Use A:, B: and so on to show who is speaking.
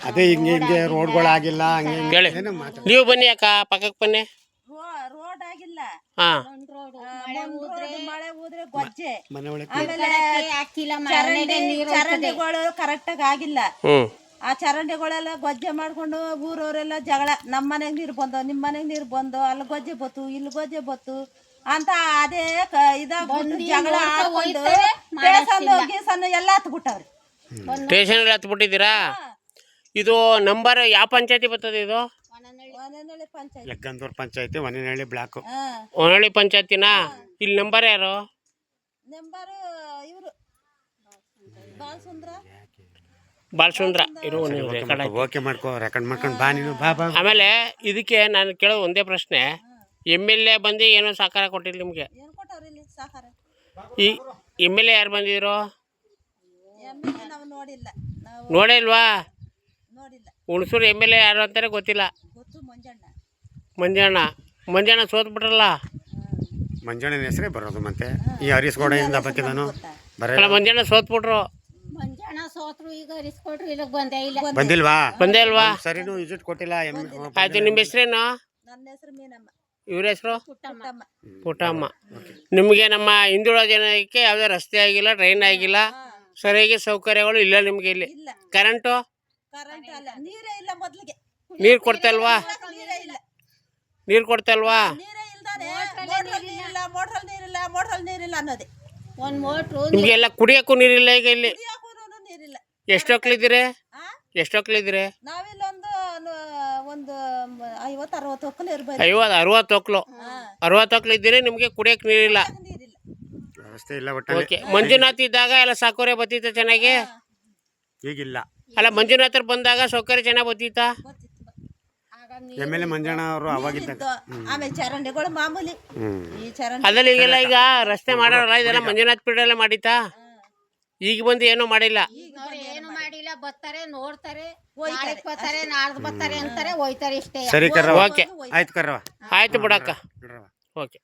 A: ಅದೇ ಹಿಂಗೆ ಹಿಂಗೆ ರೋಡ್ಗಳಾಗಿಲ್ಲ ಹಂಗೆ
B: ಹೇಳಿ. ನೀವು ಬನ್ನಿ ಅಕ್ಕ, ಪಕ್ಕಕ್ಕೆ ಬನ್ನಿ.
C: ರೋಡ್ ಆಗಿಲ್ಲ.
B: ಹಾ,
C: ಮಳೆ ಊದ್ರೆ ಗೊಜ್ಜೆ,
A: ಮನೆ ಒಳಗೆ
C: ಚರಂಡಿಗಳು ಕರೆಕ್ಟ್ ಆಗಿ ಆಗಿಲ್ಲ. ಆ ಚರಂಡಿಗಳೆಲ್ಲ ಗೊಜ್ಜೆ ಮಾಡ್ಕೊಂಡು ಊರವರೆಲ್ಲ ಜಗಳ, ನಮ್ಮ ಮನೆಗ್ ನೀರು ಬಂದು ನಿಮ್ಮ ಮನೆಗ್ ನೀರು ಬಂದು, ಅಲ್ಲಿ ಗೊಜ್ಜೆ ಬತ್ತು ಇಲ್ಲಿ ಗೊಜ್ಜೆ ಬತ್ತು ಅಂತ ಅದೇ ಇದಾಗ್ಬಿಟ್ಟು ಜಗಳ ಆಡ್ಕೊಂಡು ಗೀಸನ್ನು ಎಲ್ಲ ಹತ್ಬಿಟ್ಟವ್ರಿ.
B: ಸ್ಟೇಷನ್ ಹತ್ತು ಬಿಟ್ಟಿದ್ದೀರಾ? ಇದು ನಂಬರ್ ಯಾವ ಪಂಚಾಯತಿ ಬರ್ತದೆ? ಇದು
C: ಪಂಚಾಯತ್,
A: ಲಕ್ಕಂದೂರು ಪಂಚಾಯತಿ, ಹೊನ್ನೇನಹಳ್ಳಿ ಬ್ಲಾಕ್.
B: ಹೊನ್ನಳ್ಳಿ ಪಂಚಾಯತಿನಾ? ಇಲ್ಲಿ ನಂಬರ್ ಯಾರು?
C: ನಂಬರು ಇವರು
B: ಬಾಲಸುಂದ್ರ. ಇರು,
A: ಓಕೆ ಮಾಡ್ಕೋ, ರೆಕಾರ್ಡ್ ಮಾಡ್ಕೊಂಡು ಬಾ ನೀನು, ಬಾ ಬಾ.
B: ಆಮೇಲೆ ಇದಕ್ಕೆ ನಾನು ಕೇಳೋದು ಒಂದೇ ಪ್ರಶ್ನೆ, MLA ಬಂದು ಏನೋ ಸಹಕಾರ ಕೊಟ್ಟಿಲ್ಲ ನಿಮಗೆ? ಈ MLA ಯಾರು ಬಂದಿದ್ರು? ನೋಡಿಲ್ವಾ? ಹುಣಸೂರು MLA ಯಾರು ಅಂತಾರೆ ಗೊತ್ತಿಲ್ಲ. ಮಂಜಣ್ಣ ಸೋತ್ಬಿಟ್ರಲ್ಲ.
A: ಮಂಜಣ್ಣನ ಹೆಸರೇ ಬರೋದು ಮತ್ತೆ. ಈ ಹರೀಶ್ಗೌಡದಿಂದ ಬತ್ತಿದನು ಬರಲ್ಲ.
B: ಮಂಜಣ್ಣ ಸೋತ್ಬಿಟ್ರು.
A: ಬಂದಿಲ್ವಾ?
B: ಬಂದೇ ಇಲ್ವಾ?
A: ಸರಿನೂ ವಿಸಿಟ್ ಕೊಟ್ಟಿಲ್ಲ.
B: ಆಯ್ತು, ನಿಮ್ಮ ಹೆಸರೇನು?
C: ನನ್ನ ಹೆಸರು ಮೀನಮ್ಮ.
B: ಇವ್ರ ಹೆಸರು ಪುಟ್ಟಮ್ಮ. ನಿಮಗೆ ನಮ್ಮ ಹಿಂದುಳಿದ ಜನಕ್ಕೆ ಯಾವುದೇ ರಸ್ತೆ ಆಗಿಲ್ಲ, ಟ್ರೈನ್ ಆಗಿಲ್ಲ, ಸರಿಯಾಗಿ ಸೌಕರ್ಯಗಳು ಇಲ್ಲ ನಿಮಗೆ. ಇಲ್ಲಿ ಕರೆಂಟು ನೀರು ಕೊಡ್ತಲ್ವಾ? ನೀರು ಕೊಡ್ತಲ್ವಾ? ನಿಮ್ಗೆಲ್ಲ ಕುಡಿಯೋಕ್ಕೂ ನೀರಿಲ್ಲ ಈಗ ಇಲ್ಲಿ. ಎಷ್ಟು ಹೊಕ್ಲಿದ್ದೀರಿ?
C: ಒಂದು 50-60 ಹೊಕ್ಕಲು ಇರ್ಬೋದು.
B: 60 ಹೊಕ್ಲು ಇದ್ದೀರಿ, ನಿಮ್ಗೆ ಕುಡಿಯಕ್ಕೆ ನೀರಿಲ್ಲ.
A: ವ್ಯವಸ್ಥೆ ಇಲ್ಲ.
B: ಓಕೆ. ಮಂಜುನಾಥ್ ಇದ್ದಾಗ ಎಲ್ಲ ಸೌಕರ್ಯ ಬತ್ತಿತ್ತ ಚೆನ್ನಾಗಿ?
A: ಈಗಿಲ್ಲ.
B: ಅಲ್ಲ, ಮಂಜುನಾಥರ್ ಬಂದಾಗ ಸೌಕರ್ಯ ಚೆನ್ನಾಗಿ ಬತ್ತಿತ್ತಾ?
A: MLA ಮಂಜಣ್ಣ ಅವರು ಅವಾಗಿದ್ದಾಗ.
C: ಆಮೇಲೆ ಚರಂಡಿಗಳು ಮಾಮೂಲಿ. ಈ ಚರಂಡಿ
B: ಅದ್ರಲ್ಲಿ ಈಗೆಲ್ಲ ಈಗ ರಸ್ತೆ ಮಾಡೋರಲ್ಲ, ಇದೆಲ್ಲ ಮಂಜುನಾಥ್ ಪೀಡಲ್ಲೇ ಮಾಡಿತ್ತಾ? ಈಗ ಬಂದು ಏನೂ ಮಾಡಿಲ್ಲ.
D: ಏನು ಮಾಡಿಲ್ಲ, ಬರ್ತಾರೆ ನೋಡ್ತಾರೆ, ಬರ್ತಾರೆ ನಾಡ್ದು ಬರ್ತಾರೆ ಅಂತಾರೆ, ಹೋಯ್ತಾರೆ ಇಷ್ಟೇ.
A: ಸರಿ ಕರ್ರವ.
B: ಓಕೆ,
A: ಆಯ್ತು ಕರ್ರವ.
B: ಆಯ್ತು ಬಿಡಕ್ಕ. ಓಕೆ.